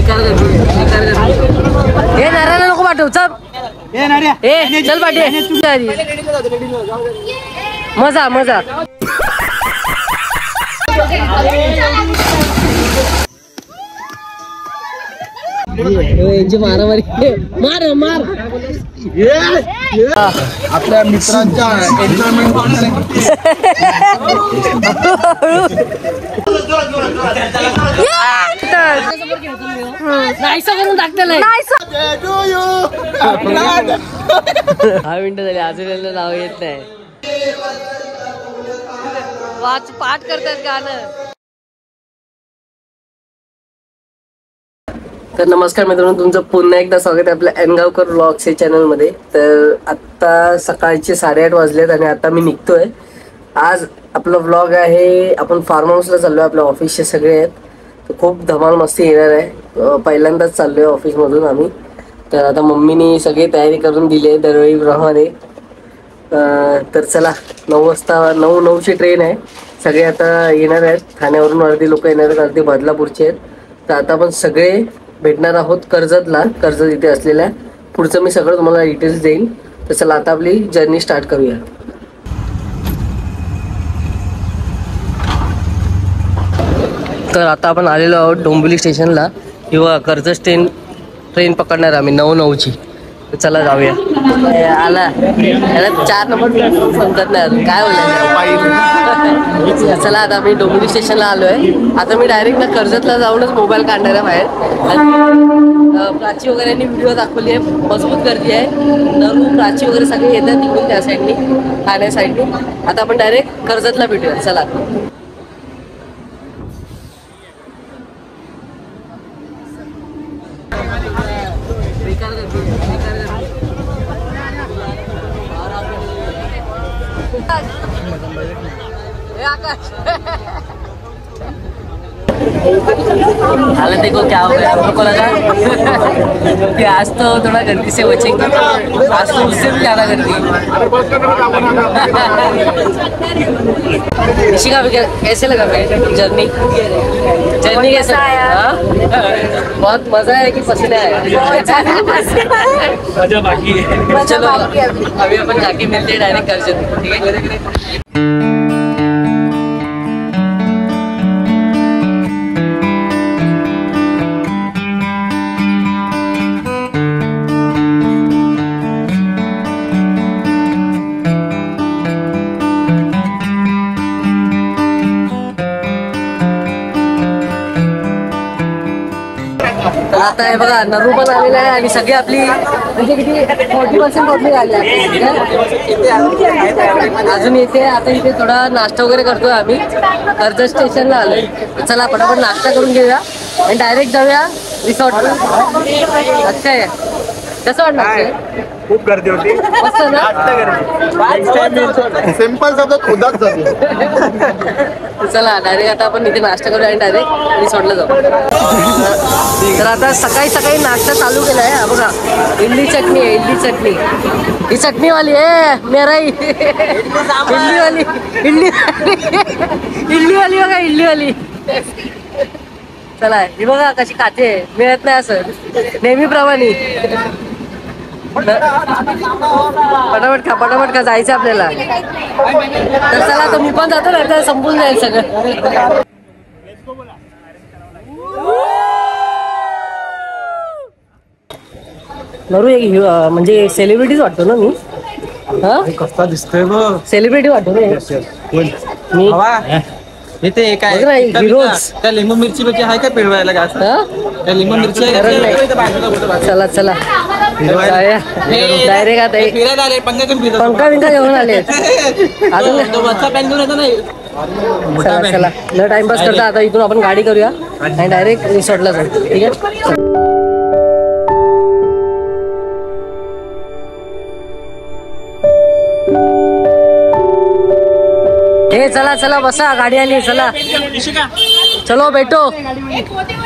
हे नारायण नको पाठव चल चल पाठी मजा मजा मारामारी मार मार आपल्या मित्रांच्या एन्जॉयमेंट करून टाकतेला 10 मिनिटं झाली अजून नाव येत नाही पाठ करतात गाणं. तर नमस्कार मित्रांनो, तुमचं पुन्हा एकदा स्वागत आहे आपल्या एनगावकर व्लॉग्स या चॅनलमध्ये. तर आत्ता सकाळचे 8:30 वाजलेत आणि आता मी निघतोय. आज आपला व्लॉग आहे, आपण फार्म हाऊसला चाललोय. आपल्या ऑफिसचे सगळे आहेत, तर खूप धमाल मस्ती येणार आहे. पहिल्यांदाच चाललोय ऑफिसमधून आम्ही. तर आता मम्मीनी सगळी तयारी करून दिली आहे दरवेळीप्रमाणे. तर चला 9 वाजता 9:09ची ट्रेन आहे. सगळे आता येणार आहेत. ठाण्यावरून अर्धी लोक येणार आहेत, अर्धी बदलापूरचे आहेत. तर आता आपण सगळे भेटणार आहोत कर्जतला, कर्जत इथे असलेल्या. पुढचं मी सगळं तुम्हाला डिटेल्स देईन. तर चला आता आपली जर्नी स्टार्ट करूया. तर आता आपण आलेलो आहोत डोंबिवली स्टेशनला. किंवा कर्जत ट्रेन पकडणार आम्ही 9:09ची. तर चला जाऊया. आला याला 4 नंबर समजत नाही अजून काय बोलायचं. चला आता मी डोंबिवली स्टेशनला आलो आहे. आता मी डायरेक्ट ना कर्जतला जाऊनच मोबाईल काढणार आहे बाहेर. प्राची वगैरे यांनी व्हिडिओ दाखवली आहे. मजबूत गर्दी आहे. नरू प्राची वगैरे सगळे येतात तिकडून त्या साईडनी, ठाणे साईडनी. आता आपण डायरेक्ट कर्जतला भेटूया. चला हालत देखो क्या हो गया हम लोग को लगा कि आज तो थोड़ा गर्दी से बचेंगे, आज तो उससे भी ज़्यादा गर्दी है. ऋषिका कैसे लगा जर्नी कैसा आया? बहुत मजा है कि पसीना है? मजा बाकी है. चलो अभी अपन जाके मिलते हैं डायरेक्ट कर्जत. ठीक है. आता हे बघा नरू पण आलेला आहे आणि सगळी आपली म्हणजे किती 40% पब्लिक आली आहे. अजून इथे आता इथे थोडा नाश्ता वगैरे करतोय आम्ही. कर्जत स्टेशनला आलोय. चला पटापट नाश्ता करून घेऊया आणि डायरेक्ट जाऊया रिसॉर्टला. अच्छा आहे. कसं वाटलं? खूप गर्दी होती. मस्त ना. सिंपल शब्दात खुदाच झाली. चला डायरेक्ट आता आपण इथे नाश्ता करूया आणि डायरेक्ट रिसॉर्टला जाऊ. तर आता सकाळी सकाळी नाश्ता चालू केला आहे. हा बघा इडली चटणी आहे. इडली चटणी ही चटणीवाली आहे. मेराई इडलीवाली इडलीवाली बघा इडलीवाली. चला ही बघा कशी खाते. मिळत नाही असं नेहमीप्रमाणे. पटापट खा जायचं आपल्याला. तर चला आता मी पण जातो ना, तर संपून जाईल सगळं. नरू एक म्हणजे सेलिब्रिटीज वाटतो ना मी. हा कसा दिसतोय बघ. सेलिब्रिटी वाटतो ना मी. इथे काय हिरोज त्या लिंबू मिरची बची आहे का पिळवायला का? त्या लिंबू मिरची चला चला डायरेक्ट आता पंखा बिंका घेऊन आले. अजून चला चला न टाइमपास करता आता इथून आपण गाडी करूया आणि डायरेक्ट रिसॉर्टला जाऊ. ठीक आहे. हे चला चला बसा गाडी आली. चला चलो बैठो.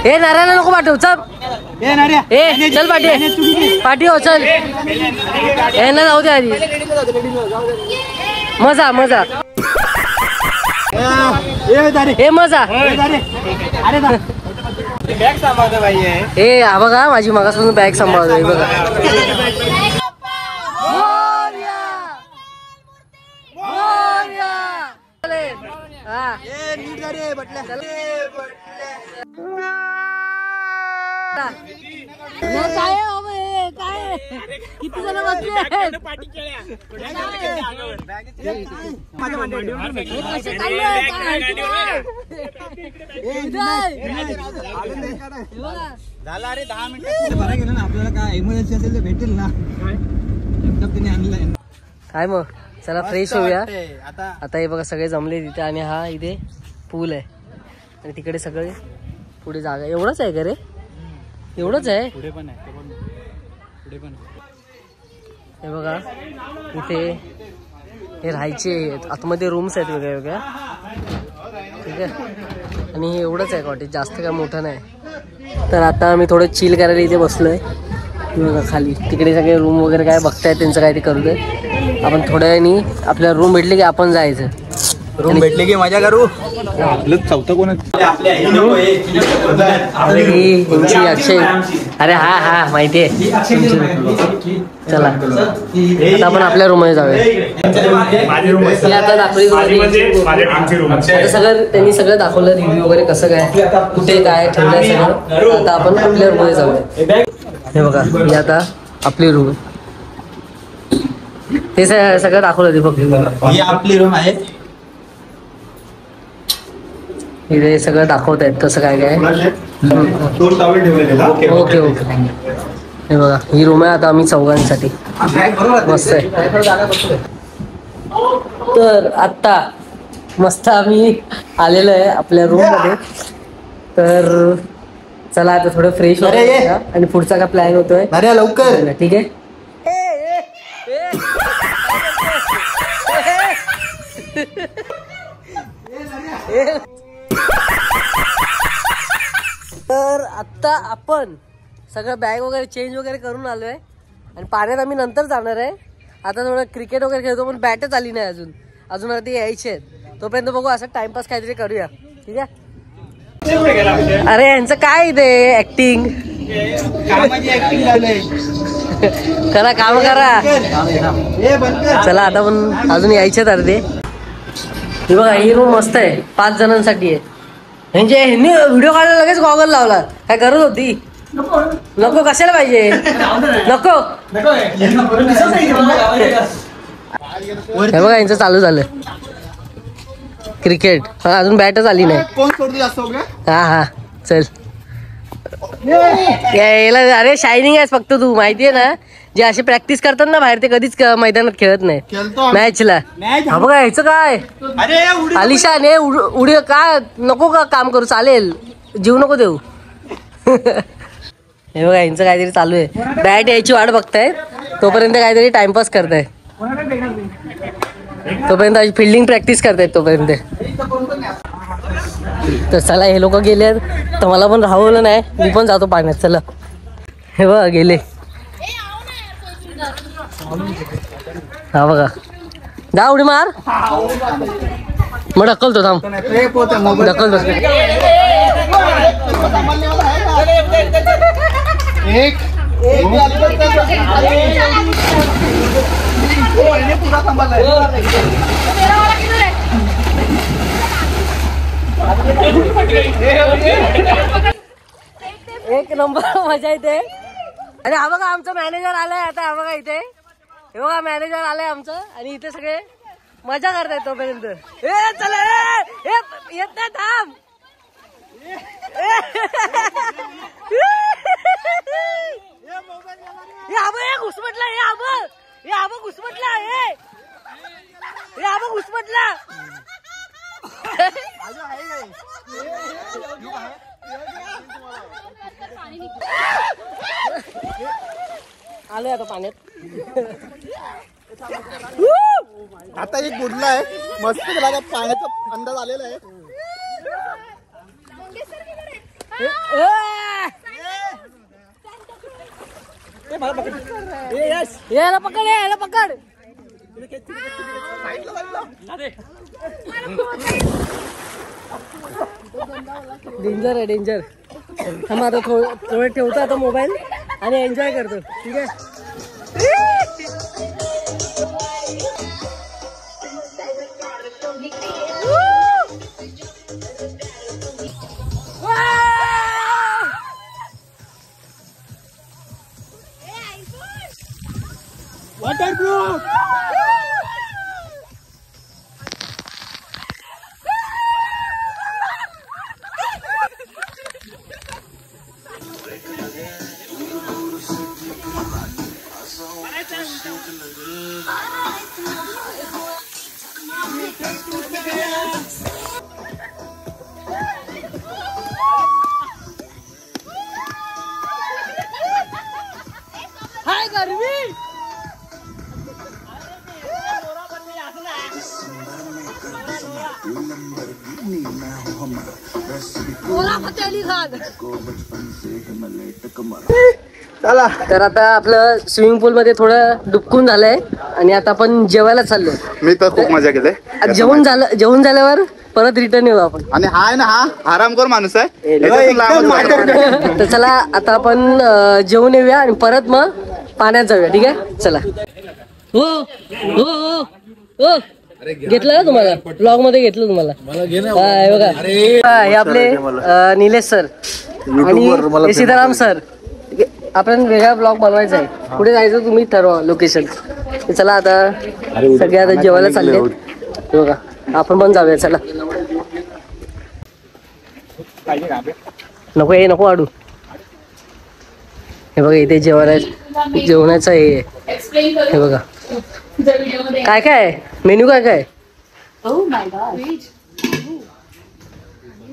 हे नारायण नको पाठव चल. ए चल पाठी हो चल. हे ना जाऊ दे आधी. मजा मजा हे मजा. बॅग सांभाळतो बाई आहे. ए हा बघा माझी मागासपासून बॅग सांभाळतोय बघा. हा. नीट गाडी आहे बटल्या. काय किती जण बसले झाला रे 10 मिनिटं बरा गेलं ना. आपल्याला काय इमर्जन्सी असेल तर भेटेल ना. एकदम तिने आणलंय काय मग चला फ्रेश होऊया. आता आता हे बघा सगळे जमले तिथे आणि हा इथे पूल आहे आणि तिकडे सगळे पुढे जागा. एवढंच आहे का रे? एवढंच आहे. पुढे पण आहे. पुढे पण हे बघा इथे हे राहायचे आतमध्ये रूम्स आहेत वेगळ्या वेगळ्या. ठीक आहे आणि हे एवढंच आहे कॉटेज, जास्त काय मोठं नाही. तर आता आम्ही थोडं चिल करायला इथे बसलोय. बघा खाली तिकडे सगळे रूम वगैरे काय बघतायत त्यांचं काय ते करू दे. आपण थोड्या वेळाने आपल्याला रूम भेटले की आपण जायचं. रूम भेटले की मजा करू. चौथं कोण अक्षय. अरे हा हा माहिती आहे. चला आता आपण आपल्या रूम मध्ये जाऊया. आता दाखवली आता सगळं त्यांनी सगळं दाखवलं रिव्ह्यू वगैरे कसं काय कुठे काय ठेवलंय सगळं. आता आपण आपल्या रूम मध्ये जाऊया. हे बघा ही आता आपली रूम ते सगळं दाखवलं दीपक. ही आपली रूम आहे. इथे सगळं दाखवत आहेत कसं काय काय. Okay okay. हे बघा ही रूम आहे आता आम्ही चौघांसाठी. मस्त आहे. तर आत्ता मस्त आम्ही आलेलो आहे आपल्या रूम मध्ये. तर चला आता थोडं फ्रेश होऊया आणि पुढचा काय प्लॅन होतोय लवकर. ठीक आहे. तर आता आपण सगळं बॅग वगैरे चेंज वगैरे करून आलोय आणि पाण्यात आम्ही नंतर जाणार आहे. आता थोडं क्रिकेट वगैरे खेळतो पण बॅटच आली नाही अजून आता यायचे आहेत. तोपर्यंत बघू असं टाइमपास काहीतरी करूया. ठीक आहे. अरे यांचं काय ते ऍक्टिंग करा काम करा. चला आता पण अजून यायचे तर ते. हे बघा ही रूम मस्त आहे 5 जणांसाठी आहे. म्हणजे ह्यांनी व्हिडिओ काढायला लगेच गॉगल लावला. काय गरज होती? नको कशाला पाहिजे. नको हे बघा यांचं चालू झालं क्रिकेट. अजून बॅटच आली नाही. हा हा चल याला. अरे शायनिंग आहेस फक्त तू माहितीये ना. जे असे प्रॅक्टिस करतात ना बाहेर ते कधीच मैदानात खेळत नाही मॅचला. हा बघा ह्याचं काय आलिशान हे उडी काय नको का काम करू चालेल. जीव नको देऊ. हे बघा यांचं काहीतरी चालू आहे. बॅट यायची वाट बघताय तोपर्यंत काहीतरी टाइमपास करताय. तोपर्यंत फिल्डिंग प्रॅक्टिस करतायत तोपर्यंत. तर चला हे लोक गेले तर मला पण राहवलं नाही. मी पण जातो पाण्यात. चला हे बघा गेले. हा बघा जा उडी मार. मग ढकलतो थांब ढकलतो. एक नंबर मजा येते. आणि हा बघा आमचा मॅनेजर आलाय आता. हा बघा इथे हे बघा मॅनेजर आलाय आमचं आणि इथे सगळे मजा करतायत तोपर्यंत. चला येत नाही थांब. घुसमटला घुसमटला घुसमटला. आलोय आता पाण्यात. आता एक बुडला आहे मस्त. पाण्याचा अंदाज आलेला आहे. याला पकड याला पकड. डेंजर आहे डेंजर. थांबा आता थोडं ठेवतो आता मोबाईल आणि एन्जॉय करतो. ठीक आहे. वॉटरप्रूफ. हाय गर्मी. चला तर आता आपलं स्विमिंग पूल मध्ये थोडं डुबकून झालंय आणि आता आपण जेवायला चाललोय. मी तर खूप मजा केली. जेवण झाल्यावर परत रिटर्न येऊ आपण. आणि हा आहे ना, हा आरामखोर माणूस आहे. एकदम तर चला आता आपण जेवून येऊया आणि परत मग पाण्यात जाऊया. ठीक आहे. चला. हो हो हो हो घेतलं ना तुम्हाला ब्लॉग मध्ये घेतलं तुम्हाला. हा, बघा हे आपले निलेश सर आणि सीताराम सर. आपण वेगळा ब्लॉग बनवायचा आहे. कुठे जायचं तुम्ही ठरवा लोकेशन. चला आता सगळे आता जेवायला चालले. बघा आपण पण जाऊया. चला. नको नको आडू. हे बघा इथे जेवणाचं हे बघा काय काय मेन्यू काय काय.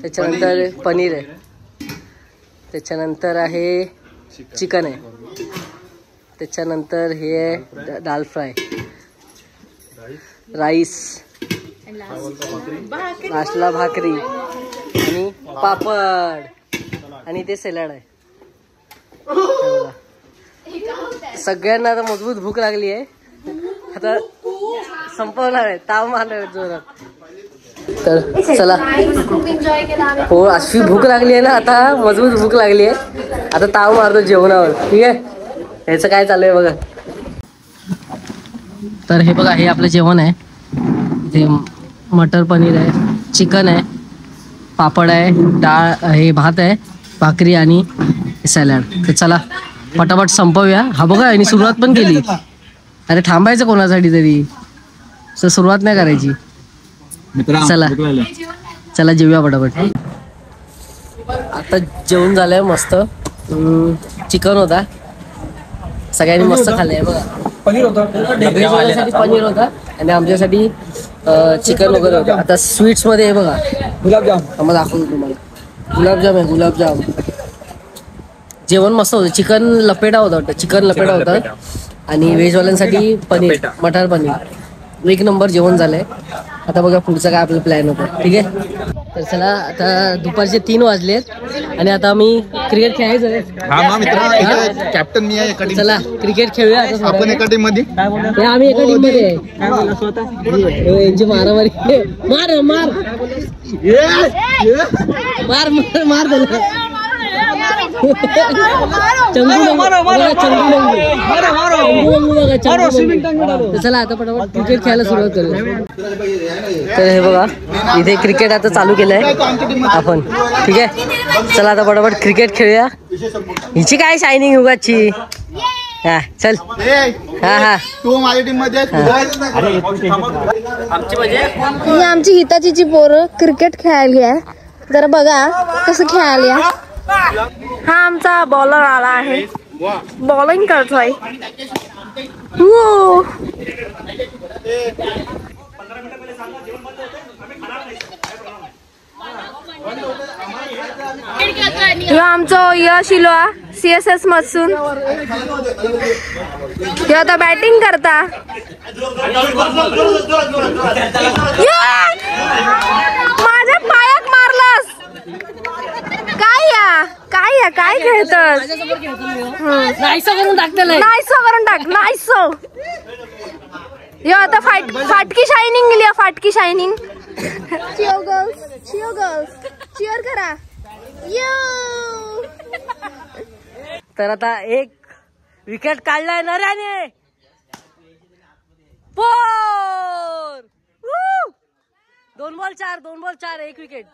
त्याच्यानंतर पनीर आहे. त्याच्यानंतर आहे चिकन आहे. त्याच्यानंतर हे आहे दाल फ्राय, राईस, नाश्ता भाकरी आणि पापड आणि ते सॅलड आहे. सगळ्यांना आता मजबूत भूक लागली आहे. आता संपवणार आहे. ताव मारणार जोरात. तर चला. हो अशी भूक लागली आहे ना, आता मजबूत भूक लागली आहे. आता ताव मारतो जेवणावर. ठीक आहे. ह्याचं काय चालू आहे बघा. तर हे बघा हे आपलं जेवण आहे. इथे मटर पनीर आहे, चिकन आहे, पापड आहे, डाळ, हे भात आहे, भाकरी आणि सॅलड. तर चला पटापट संपवूया. हा बघा यांनी सुरुवात पण केली. अरे थांबायचं कोणासाठी तरी, सुरुवात नाही करायची. चला चला जेवूया पटापट. आता जेवण झालंय मस्त. चिकन होता, सगळ्यांनी मस्त खाल्लंय बघा. पनीर होतं, पनीर होता आणि आमच्यासाठी चिकन वगैरे होतं. आता स्वीट्स मध्ये बघा गुलाबजाम. आम्हाला दाखवतो तुम्हाला. गुलाबजाम आहे, गुलाबजाम. जेवण मस्त होतं. चिकन लपेटा होता वाटतं. चिकन लपेटा होता आणि व्हेजवाल्यांसाठी पनीर, मटर पनीर. एक नंबर जेवण झालंय. आता बघा पुढचा काय आपला प्लॅन होता. ठीक आहे. तर चला आता दुपारचे 3 वाजलेत आणि आता आम्ही क्रिकेट खेळायचं. कॅप्टन मी आहे एका टीम. चला क्रिकेट खेळूया आता. आपण एका टीम मध्ये. आम्ही एका टीम मध्ये आहे. यांची मारामारी. मार मार मार मार मार त्याला. चला आता पटापट क्रिकेट खेळायला सुरुवात करूया. तर हे बघा इथे क्रिकेट आता चालू केलंय आपण. ठीक आहे. चला आता पटापट क्रिकेट खेळूया. हिची काय शायनिंग उगाची. हा चल. हा हा तू माझ्या टीम मध्ये. ही आमची हिताचीची पोरं क्रिकेट खेळायला आहे. जरा बघा कसं खेळायला. हा आमचा बॉलर आला आहे, बॉलिंग करतोय. आमचं यश इलो CSS मधून. आता बॅटिंग करता. माझ्या पायात मारलास. काय खेळतस. नाहीसं करून टाकतेलं. नाहीसो करून टाक. नाहीसो. आता फाटकी शायनिंग गेली. फाटकी shining. Cheer girls, cheer girls, cheer करा. तर आता एक विकेट काढलाय नऱ्याने. 4 2 बॉल 4 एक विकेट.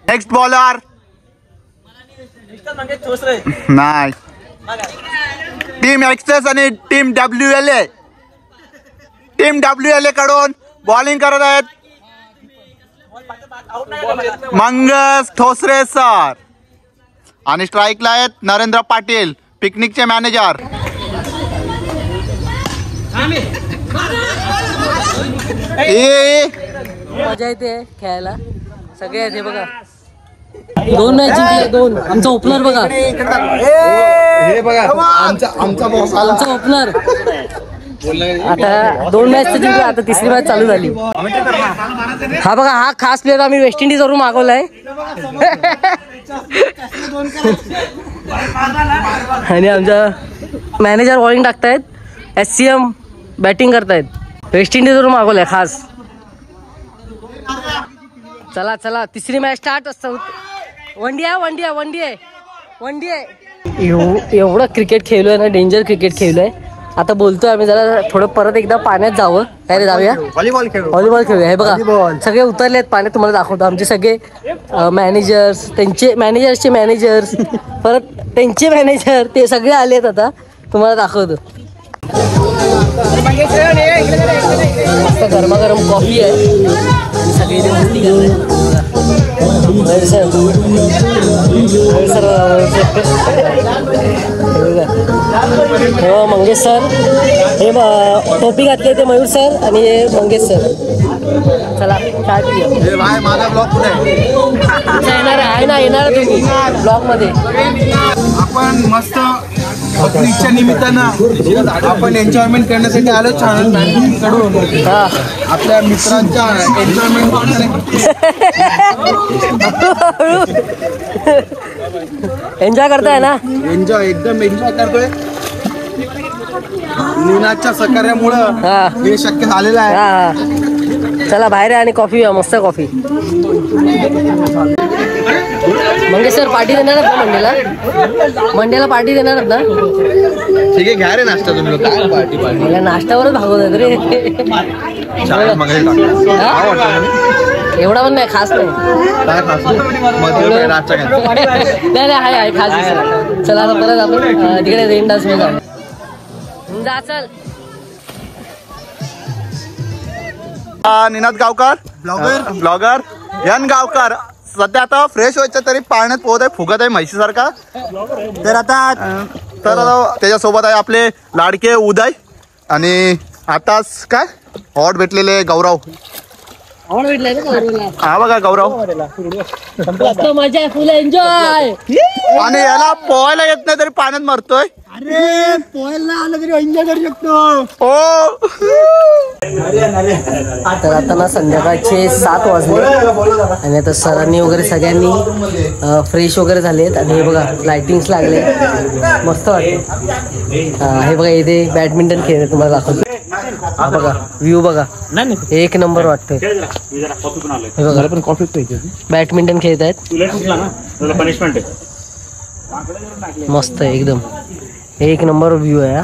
नेक्स्ट बॉलर नाही. टीम एक्सेस आणि टीम WLA कडून बॉलिंग करत आहेत मंगेश ठोसरे सर आणि स्ट्राईकला आहेत नरेंद्र पाटील पिकनिकचे मॅनेजर. मजा येते खेळायला. सगळे येते बघा. 2 मॅच जिंकले 2. आमचा ओपनर बघा. हे बघा आमचा ओपनर. आता 2 मॅच जिंकले. आता तिसरी मॅच चालू झाली. हा बघा हा खास प्लेअर आम्ही वेस्ट इंडिज वरून मागवलाय. आणि आमचा मॅनेजर बॉलिंग टाकतायत. SCM बॅटिंग करतायत. वेस्ट इंडिज वरून मागवलाय खास. चला तिसरी मॅच स्टार्ट असतं. वनडी आहे. एवढं क्रिकेट खेळलोय ना. डेंजर क्रिकेट खेळलोय. आता बोलतोय आम्ही जरा थोडं परत एकदा पाण्यात जावं. काय रे जाऊया व्हॉलीबॉल खेळूया. हे बघा सगळे उतरलेत पाण्यात. तुम्हाला दाखवतो आमचे सगळे मॅनेजर्स त्यांचे मॅनेजर्स परत त्यांचे मॅनेजर ते सगळे आलेत. आता तुम्हाला दाखवतो. मस्त गरमागरम कॉफी आहे. सगळे इथे मस्ती हो मंगेश सर. हे टोपी घातली ते मयूर सर आणि हे मंगेश सर. चला काय येणार तुम्ही ब्लॉग मध्ये. आपण मस्त पिकनिकच्या निमित्तानं आपण एन्जॉयमेंट करण्यासाठी आलो. छान कडून आपल्या मित्रांच्या एन्जॉयमेंट एन्जॉय करताय ना. एकदम एन्जॉय करतोय. नीनाच्या सहकार्यामुळं हे शक्य झालेलं आहे. चला बाहेर आणि कॉफी घ्या. मस्त कॉफी. मंगेश सर पार्टी देणार आहेत ना मंडेला पार्टी देणार आहेत ना. ठीक आहे घ्या रे नाश्ता तुम्ही. काय पार्टी मला नाश्त्यावरच भागवत रे. एवढा पण नाही खास नाही. काय खास नाश्ता नाही आहे खास. चला आता परत आपण तिकडे रेन डान्स मध्ये जा. चल निनाद गावकर ब्लॉगर यन गावकर सध्या आता फ्रेश व्हायचं तरी पाण्यात पोहत आहे. फुगत आहे म्हैशीसारखा. तर आता त्याच्यासोबत आहे आपले लाडके उदय आणि आताच काय हॉट भेटलेले गौरव. हा बघा गौरव. मजा आहे फुल एन्जॉय. आणि याला पोहायला येत नाही तरी पाण्यात मरतोय. अरे पोहायला आलं तरी एन्जॉय करू शकतो. ओ तर आता ना संध्याकाळचे 7 वाजले आणि आता सरांनी वगैरे सगळ्यांनी फ्रेश वगैरे झालेत. आणि हे बघा लाइटिंग्स लागले. मस्त वाटते. हे बघा इथे बॅडमिंटन खेळत तुम्हाला दाखवतो. हा बघा व्ह्यू बघा. एक नंबर वाटतोय. हे बघा पण कॉफी बॅडमिंटन खेळत आहेत. मस्त एकदम एक नंबर व्ह्यू आहे.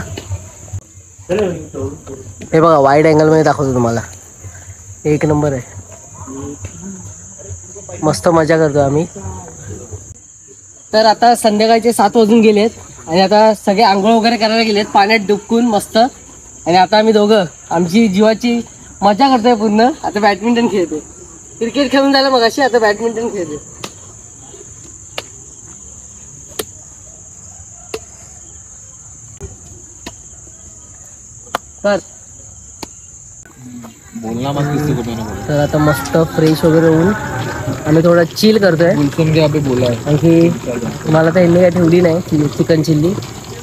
हे बघा वाईड अँगल मध्ये दाखवतो तुम्हाला. एक नंबर आहे. मस्त मजा करतो आम्ही. तर आता संध्याकाळचे 7 वाजून गेलेत आणि आता सगळे आंघोळ वगैरे करायला गेलेत पाण्यात डुबकून मस्त. आणि आता आम्ही दोघं आमची जीवाची मजा करतोय पूर्ण. आता बॅडमिंटन खेळतोय. क्रिकेट खेळून झालं मग अशी आता बॅडमिंटन खेळतोय. तर आता मस्त फ्रेश वगैरे होऊन आम्ही थोडा चिल करतोय. आणखी मला तर यांनी काय ठेवली नाही. चिकन चिल्ली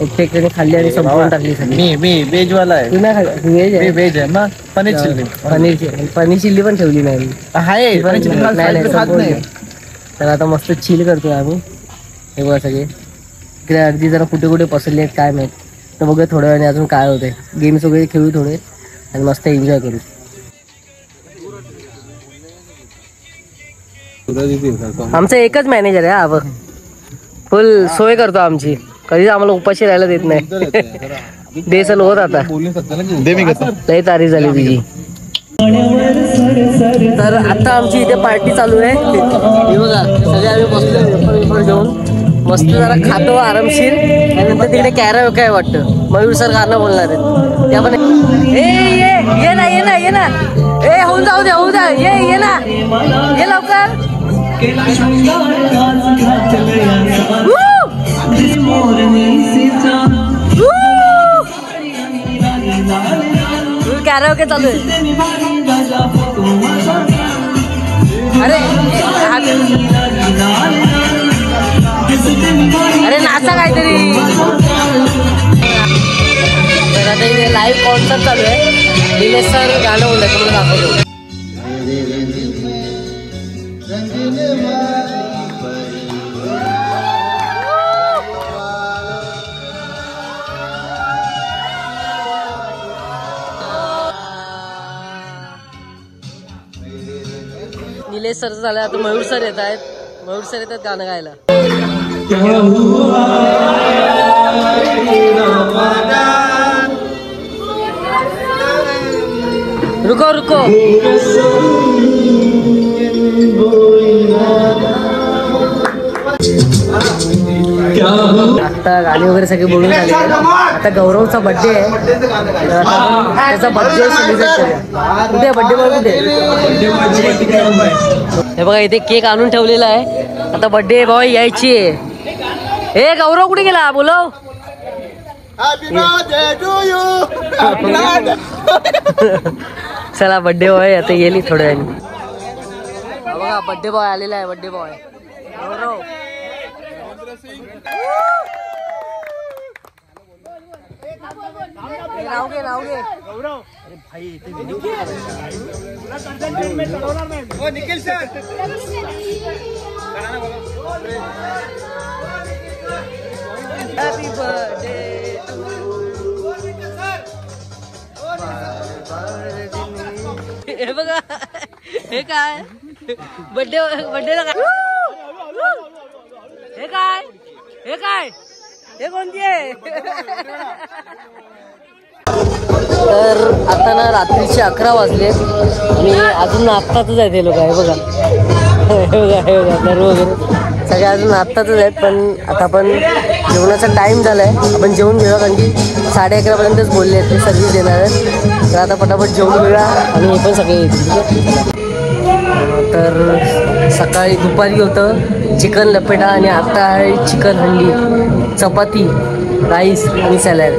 एकट्याने खाल्ली आणि संपवून टाकली सगळी. मी व्हेज वाला आहे. तू नाही व्हेज आहे. व्हेज आहे ना. पनीर चिल्ली पण ठेवली नाही. तर आता मस्त चिल करतोय आम्ही. हे बघा सगळे इकडे अर्धी जरा कुठे कुठे पसरली आहेत काय माहित. तर बघा थोड्या वेळाने अजून काय होतंय. गेम्स वगैरे खेळू थोडे आणि मस्त एन्जॉय करू. आमचा एकच मॅनेजर आहे हा बघ, फुल सोय करतो आमची, कधीच आम्हाला उपाशी राहायला देत नाही. देसल होत आता लई तारीफ झाली तुझी. तर आता आमची इथे पार्टी चालू आहे. हे बघा सगळे आम्ही बसलो पेपर घेऊन, मस्त जरा खातो आरामशीर. आणि नंतर तिकडे कॅरम काय वाटतं मयूर सर गाणं बोलणार आहेत त्या पण. ये ना ये ना ये ना, ए होऊन जाऊ दे होऊ द्या, ये ना ये लवकर. कॅरओके चालू आहे. अरे अरे नाचा काहीतरी. तर आता इथे लाईव्ह कॉन्सर्ट चालू आहे. निलेश सर गाणं बोललं तुम्हाला दाखवतो. निलेश सर झालं, आता मयूर सर येत आहेत. मयूर सर येतात गाणं गायला. रुको रुको. आता गाणी वगैरे सगळे बोलून झाले. आता गौरवचा बर्थडे आहे, त्याचा बर्थडे सेलिब्रेट करूया. उद्या बर्थडे बॉय कुठे? हे बघा इथे केक आणून ठेवलेला आहे. आता बर्थडे बॉय यायची आहे. हे गौरव कुठे गेला? बोलव. चला बर्थडे बॉय आता येईल थोड्या वेळाने. बघा बर्थडे बॉय आलेला आहे. बर्थडे बॉय गौरव. नाव घे नाव घे. अरे भाई निखिल सर. Happy birthday. हे बघा हे काय बर्थडे बर्थडेला काय हे काय हे काय हे कोणती आहे? तर आता ना रात्रीचे 11 वाजले आणि अजून आत्ताच आहेत हे लोक. हे बघा हे बघा हे बघा सर्व वगैरे सगळे अजून आत्ताच आहेत. पण आता आपण जेवणाचा टाईम झाला आहे, आपण जेवून घेऊया. कारण की 11:30 पर्यंतच बोलले आहेत ते सर्व्हिस देणार आहेत. तर आता पटापट जेवून घेऊया आणि हे पण सगळे येतील. तर सकाळी दुपारी होतं चिकन लपेटा आणि आता आहे चिकन हंडी, चपाती, राईस आणि सॅलड.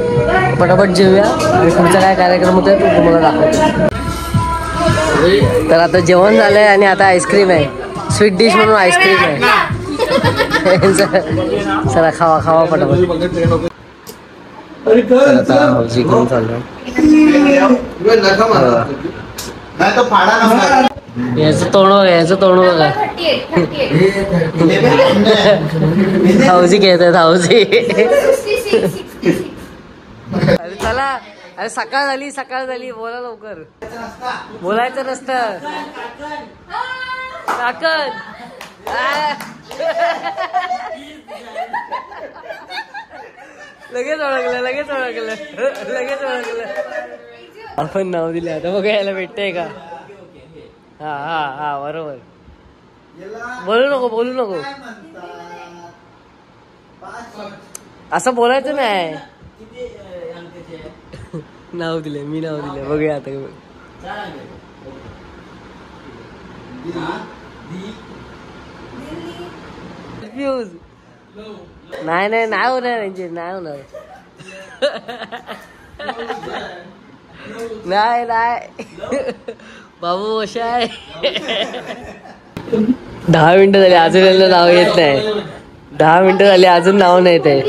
पटापट जेवूया आणि पुढचा काय कार्यक्रम होता तो तुम्हाला दाखवतो. तर आता जेवण झालं आहे आणि आता आईस्क्रीम आहे. स्वीट डिश म्हणून आईस्क्रीम आहे. चला खावा खावा पटापट. आता हौजी घेऊन चाललो. याचं तोंड बघा, याचं तोंड बघा. हौजी घेत आहेत हौजी. अरे चला, अरे सकाळ झाली सकाळ झाली, बोला लवकर. बोलायचं नसतं. ताकद लगेच ओळखलं लगेच ओळखलं लगेच ओळखलं. आपण नाव दिले आता बघा यायला भेटतंय का? हा हा हा बरोबर. बोलू नको बोलू नको असं बोलायचं नाही. नाव दिले मी नाव दिले बघूया आता. नाही नाही नाही होणार यांचे नाही होणार. नाही नाही बाबू अशा आहे. 10 मिनिटं झाली अजून यांना नाव येत नाही. 10 मिनिटं झाली अजून नाव नाही येत आहे.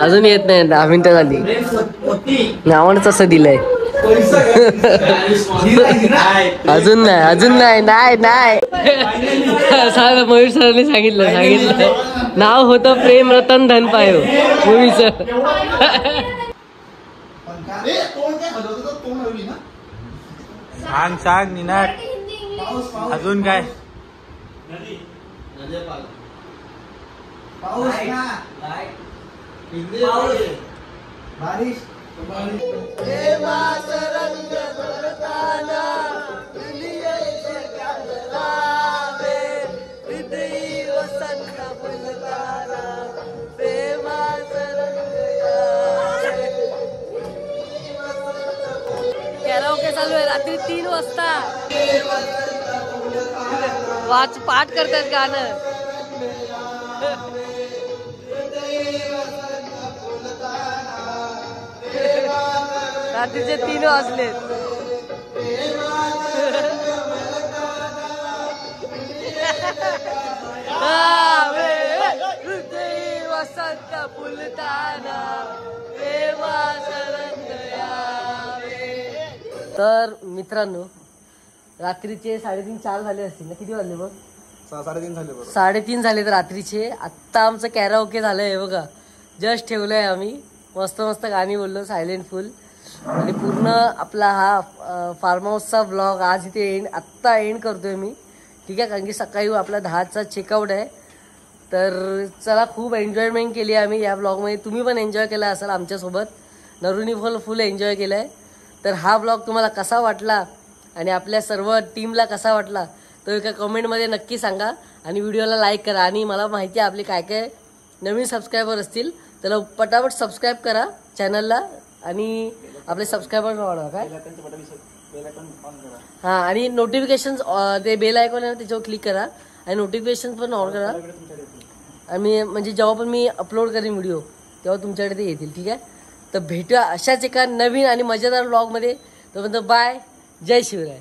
अजून येत नाही. 10 मिनिटं झाली नावानच असं दिलंय. अजून नाही अजून नाही नाही नाही. मयूर सरांनी सांगितलं नाव होतं प्रेम रतन धन पायो मूवीचं. सांग सांग निनाट अजून काय बारिश कॅराओके चालू आहे रात्री 3 वाजता पाठ करतात गाणं. रात्रीचे 3 वाजलेत. वसंत फुलताना तर मित्रांनो रात्रीचे 3:30-4 झाले असतील ना. किती वाजले बघ? 3:30 झाले. 3:30 झाले तर रात्रीचे. आत्ता आमचं कॅराओके झालंय बघा. जस्ट ठेवलंय आम्ही. मस्त मस्त गाणी बोललो सायलेंट फुल. आणि पूर्ण आपला हा फार्म हाऊसचा ब्लॉग आज इथे आत्ता एंड करतोय मी. ठीक आहे, कारण की सकाळी आपला 10चा चेकआउट आहे. तर चला खूप एन्जॉयमेंट केली आम्ही या ब्लॉगमध्ये. तुम्ही पण एन्जॉय केला असाल आमच्यासोबत. नरुनी फुल एन्जॉय केलं आहे. तर हा ब्लॉग तुम्हाला कसा वाटला आणि आपल्या सर्व टीमला कसा वाटला तो एका कमेंटमध्ये नक्की सांगा. आणि व्हिडिओला लाईक करा. आणि मला माहिती आहे आपले काय काय नवीन सबस्क्रायबर असतील त्याला पटापट सबस्क्राईब करा चॅनलला. आणि आपले सबस्क्रायबर वाढवा काय. हां, आणि नोटिफिकेशन ते बेल आयकॉन आहे त्याच्यावर क्लिक करा आणि नोटिफिकेशन पण ऑन करा. आणि म्हणजे जेव्हा पण मी अपलोड करेन व्हिडिओ तेव्हा तुमच्याकडे ते येतील. ठीक आहे, तर भेटूया अशाच एका नवीन आणि मजेदार व्लॉगमध्ये. तोपर्यंत बाय. जय शिवराय.